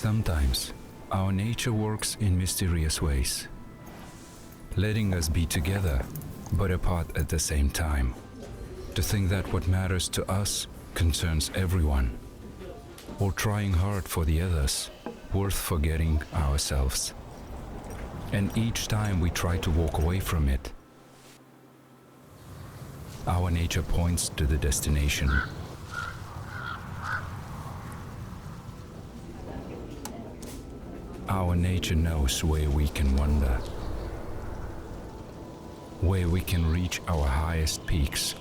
Sometimes our nature works in mysterious ways, letting us be together but apart at the same time. To think that what matters to us concerns everyone, or trying hard for the others, worth forgetting ourselves. And each time we try to walk away from it, our nature points to the destination. Our nature knows where we can wander, where we can reach our highest peaks,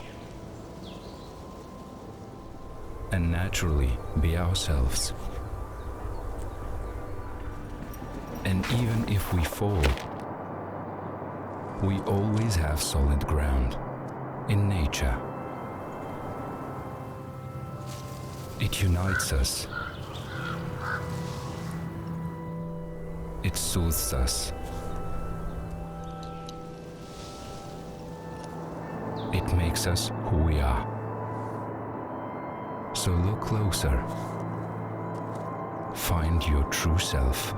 and naturally be ourselves. And even if we fall, we always have solid ground in nature. It unites us. It soothes us. It makes us who we are. So look closer. Find your true self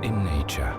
in nature.